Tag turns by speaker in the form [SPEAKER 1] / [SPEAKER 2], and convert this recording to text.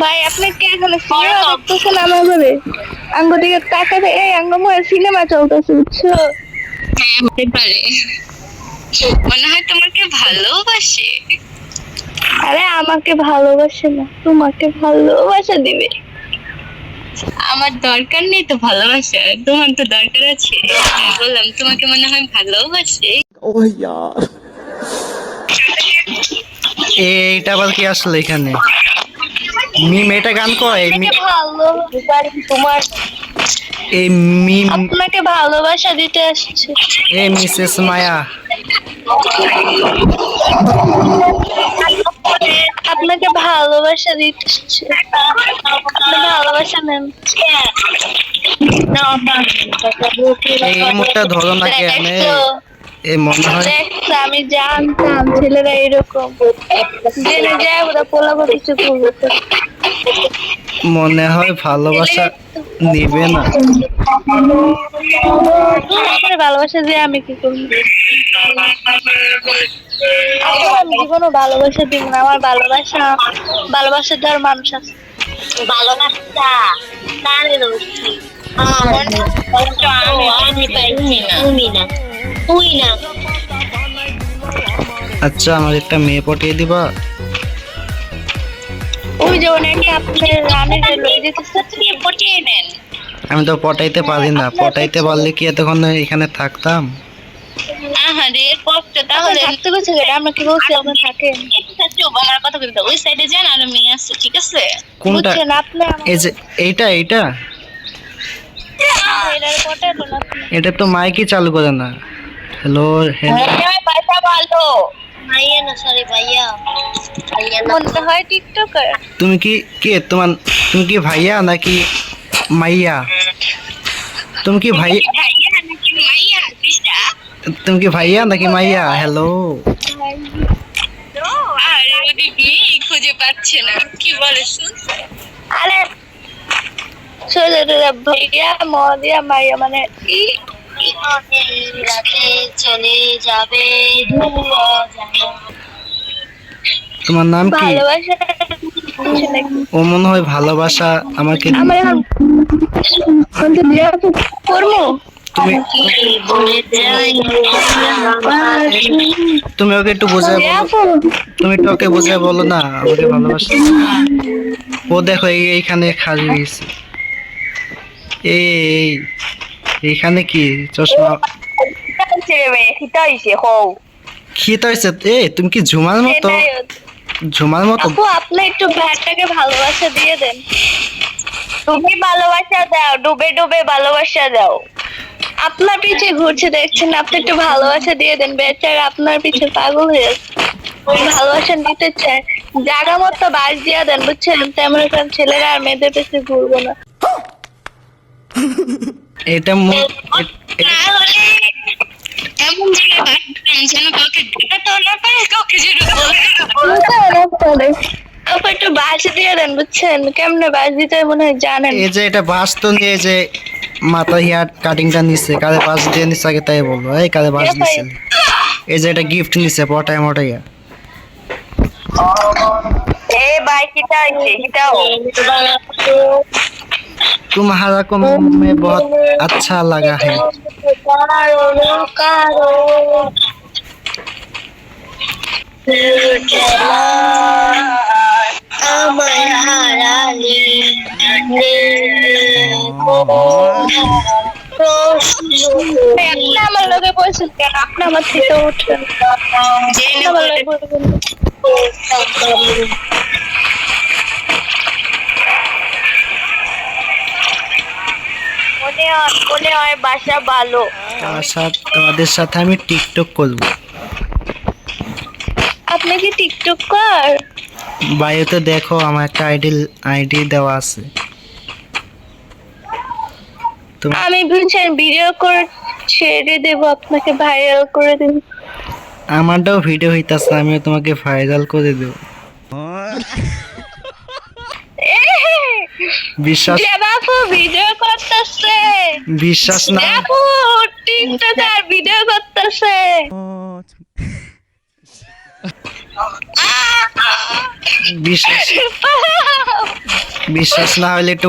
[SPEAKER 1] ভাই আপনি কি এখানে সিনেমা দেখতেছেন আমার ঘরে? আঙ্গ দিকে তাকাতে এই আঙ্গময় সিনেমা চলতেছে বুঝছো?
[SPEAKER 2] হ্যাঁ হতে পারে, মনে হয় তোমাকে ভালোবাসে।
[SPEAKER 1] আরে আমাকে ভালোবাসে না, তোমাকে ভালোবাসা দিবে।
[SPEAKER 2] আমার দরকার নেই তো ভালোবাসা, তোমার তো দরকার আছে। আমি বললাম তোমাকে মনে হয় ভালোবাসে।
[SPEAKER 3] ও यार এইটা আবার কি আসলে এখানে মিম এটা গান কয়
[SPEAKER 1] আপনাকে ভালো তোমার
[SPEAKER 3] এই মিম
[SPEAKER 1] আপনাকে ভালোবাসা দিতে আসছে।
[SPEAKER 3] এ মিসেস মায়া
[SPEAKER 1] আপনাকে ভালোবাসা দিতে আসছে। আপনি ভালোবাসা নেন।
[SPEAKER 3] এই মুখটা ধরো না কেন
[SPEAKER 1] দেখছো?
[SPEAKER 3] এ মনে হয়
[SPEAKER 1] দেখছো, আমি জানতাম ছেলেরা এরকম জেনে যায় ওরা পোলাপো কিছু করবে।
[SPEAKER 3] মনে হয় ভালোবাসা নিবে না।
[SPEAKER 1] আপনার ভালোবাসা দিয়ে আমি কি করবো? আমি জীবনও ভালোবাসা দিব না। আমার ভালোবাসা দেওয়ার মানুষ আছে।
[SPEAKER 2] ভালোবাসা কারে দোষী? আমি পাইছি না, তুমি না, তুই না।
[SPEAKER 3] আচ্ছা আমার একটা মেয়ে পটিয়ে দিবা?
[SPEAKER 1] ওই যে অনেকে আপনার রানের যে লই দিতেছে
[SPEAKER 2] পটিয়ে নেন।
[SPEAKER 3] আমি তো পটাইতে পারি না, পটাইতে পারলে কি এতক্ষণ এখানে থাকতাম?
[SPEAKER 2] আহারে কষ্ট, তাহলে
[SPEAKER 1] থাকতে বলছে আমরা কি বলছি আপনি থাকেন?
[SPEAKER 2] আমার কথা বলতে ওই সাইডে যান, আর মেয়ে আছে, ঠিক আছে?
[SPEAKER 3] কোনটা?
[SPEAKER 1] বুঝছেন আপনি
[SPEAKER 3] এই যে এইটা
[SPEAKER 1] এটার পটাইলো না আপনি।
[SPEAKER 3] এটা তো মাইকই চালু করে না। হ্যালো
[SPEAKER 2] পয়সা ভালো ভাইয়া না, সরি ভাইয়া, ভাইয়া না।
[SPEAKER 1] মনে হয় টিকটকার।
[SPEAKER 3] তুমি কি তুমি কি ভাইয়া নাকি মাইয়া? তুমি কি ভাই
[SPEAKER 2] ভাইয়া নাকি মাইয়া দিশা?
[SPEAKER 3] তুমি কি ভাইয়া নাকি মাইয়া? হ্যালো
[SPEAKER 2] আরে ওদিক মেয়ে খুঁজে পাচ্ছে না, কি বলে শুন।
[SPEAKER 1] আরে সোজা ভাইয়া মদিয়া মাইয়া মানে কি?
[SPEAKER 2] রাতে চলে যাবে ধুলো জানো।
[SPEAKER 3] তোমার নাম কি?
[SPEAKER 1] ভালোবাসা কিছু নাকি?
[SPEAKER 3] ও মনে হয় ভালোবাসা আমাকে।
[SPEAKER 1] আমার এখন বিয়ে করবো।
[SPEAKER 3] তুমি তুমি ওকে একটু বোঝায় বলো, তুমি একটু ওকে বোঝায় বলো না আমাকে ভালোবাসা। ও দেখো এইখানে খালি হয়েছে। এই এইখানে কি চশমা খিতা হয়েছে? তুমি কি ঝুমার মতো?
[SPEAKER 1] আপু আপনি একটু ভাইটাকে ভালোবাসা দিয়ে দেন। তুমি ভালোবাসা দাও, ডুবে ডুবে ভালোবাসা দাও। আপনার পিছে ঘুরছে দেখছেন, আপনি একটু ভালোবাসা দিয়ে দেন। বেচারা আপনার পিছে পাগল হয়ে যাচ্ছে, ভালোবাসা নিতে চায়। জায়গা মতো বাস দিয়ে দেন বুঝছেন, তেমন এখন ছেলেরা আর মেয়েদের পিছে ঘুরবো না।
[SPEAKER 3] এটা
[SPEAKER 2] এমন জায়গায় বাড়তেন যেন কাউকে ঢুকাতে না পারে, কাউকে যেন
[SPEAKER 1] আপু একটু বাস দিয়ে দেন বুঝছেন, কেমনে বাস দিতে হয় মনে হয় জানেন।
[SPEAKER 3] এই যে এটা বাস তো নিয়ে যে মাথা হেয়ার কাটিংটা নিচ্ছে, কারে বাস দিয়ে নিচ্ছে আগে তাই বলবো। এই কারে বাস দিচ্ছে? এই যে এটা গিফট নিচ্ছে পটায় মটাইয়া।
[SPEAKER 1] এ ভাই কিটা হইছে কিটাও
[SPEAKER 3] तुम्हारा को मैं बहुत अच्छा लगा है।
[SPEAKER 2] আমায় হারালে
[SPEAKER 1] আপনি আমার লগে বলছেন কেন? আপনি আমার থেকে উঠেন, আমার লগে বলবেন। মনে হয় বাসা ভালো।
[SPEAKER 3] তোমাদের সাথে আমি টিকটক করব।
[SPEAKER 1] আপনি কি টিকটক কর?
[SPEAKER 3] বায়োতে দেখো আমার একটা আইডি দেওয়া আছে।
[SPEAKER 1] আমি বুঝছেন ভিডিও করে ছেড়ে দেব, আপনাকে ভাইরাল করে দেব।
[SPEAKER 3] আমারটাও ভিডিও হইতাছে, আমিও তোমাকে ভাইরাল করে দেব। বিশ্বাস
[SPEAKER 1] বাপু ভিডিও করতেছে,
[SPEAKER 3] বিশ্বাস না?
[SPEAKER 1] বাপু টিকটকার ভিডিও করতেছে।
[SPEAKER 3] বিশ্বাস বিশ্বাস না হলে একটু